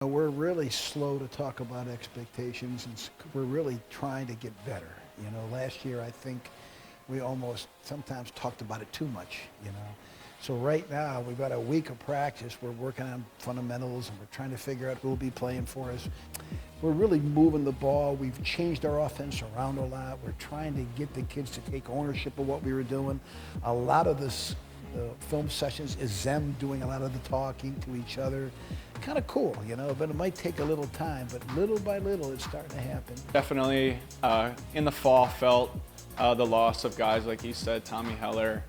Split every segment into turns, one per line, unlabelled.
We're really slow to talk about expectations, and we're really trying to get better. Last year I think we almost sometimes talked about it too much. So right now we've got a week of practice. We're working on fundamentals, and we're trying to figure out who will be playing for us. We're really moving the ball. We've changed our offense around a lot. We're trying to get the kids to take ownership of what we were doing. A lot of this the film sessions is them doing a lot of the talking to each other. Kind of cool, but it might take a little time, but little by little it's starting to happen.
Definitely in the fall felt the loss of guys like you said, Tommy Heller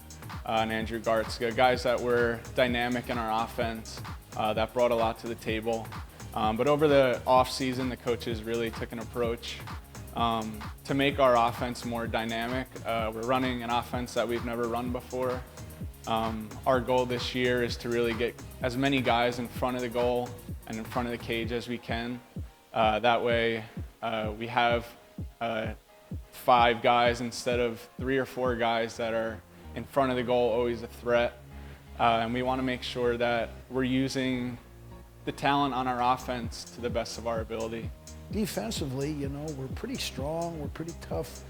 and Andrew Gartzka, guys that were dynamic in our offense, that brought a lot to the table. But over the off season, the coaches really took an approach to make our offense more dynamic. We're running an offense that we've never run before. Our goal this year is to really get as many guys in front of the goal and in front of the cage as we can. That way we have 5 guys instead of 3 or 4 guys that are in front of the goal, always a threat. And we want to make sure that we're using the talent on our offense to the best of our ability.
Defensively, we're pretty strong, we're pretty tough.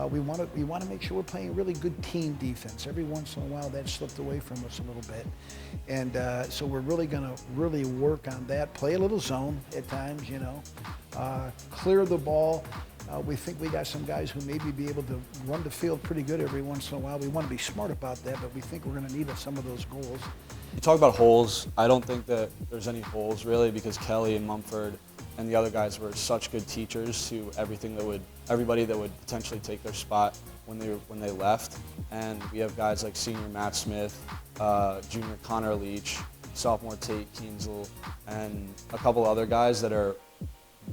We want to make sure we're playing really good team defense. Every once in a while that slipped away from us a little bit. And so we're really going to work on that. Play a little zone at times, clear the ball. We think we got some guys who maybe be able to run the field pretty good every once in a while. We want to be smart about that, but we think we're going to need some of those goals.
You talk about holes. I don't think that there's any holes really, because Kelly and Mumford and the other guys were such good teachers to everybody that would potentially take their spot when they left. And we have guys like senior Matt Smith, junior Connor Leach, sophomore Tate Kienzle, and a couple other guys that are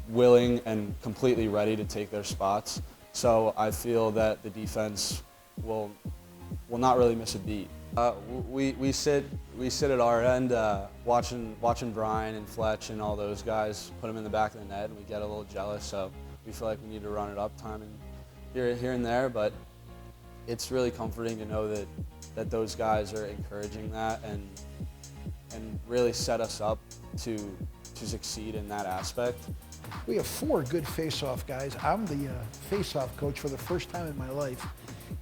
willing and completely ready to take their spots. So I feel that the defense will not really miss a beat. We sit at our end watching Brian and Fletch and all those guys put them in the back of the net, and we get a little jealous. So we feel like we need to run it up time and here and there. But it's really comforting to know that those guys are encouraging that and really set us up to succeed in that aspect.
We have 4 good face-off guys. I'm the face-off coach for the first time in my life,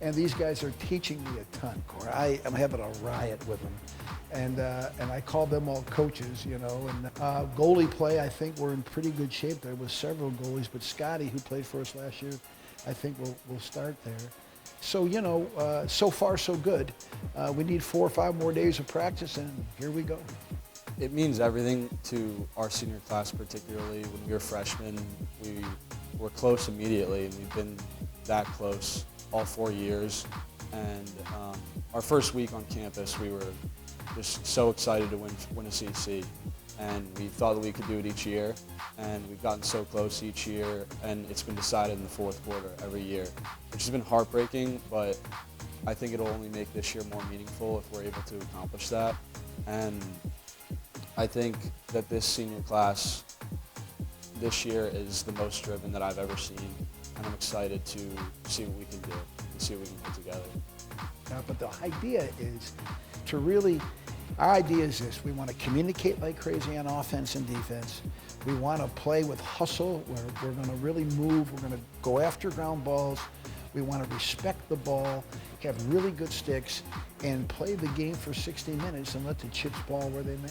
and these guys are teaching me a ton, Corey. I am having a riot with them, and I call them all coaches, And goalie play, I think we're in pretty good shape. There was several goalies, but Scotty, who played for us last year, I think will start there. So, so far so good. We need 4 or 5 more days of practice, and here we go.
It means everything to our senior class, particularly when we were freshmen. We were close immediately, and we've been that close all 4 years. And our first week on campus, we were just so excited to win a CC. And we thought that we could do it each year, and we've gotten so close each year, and it's been decided in the 4th quarter every year, which has been heartbreaking, but I think it'll only make this year more meaningful if we're able to accomplish that. And I think that this senior class this year is the most driven that I've ever seen, and I'm excited to see what we can do and see what we can put together.
But the idea is our idea is this: we want to communicate like crazy on offense and defense. We want to play with hustle. We're going to really move. We're going to go after ground balls. We want to respect the ball, have really good sticks, and play the game for 60 minutes and let the chips fall where they may.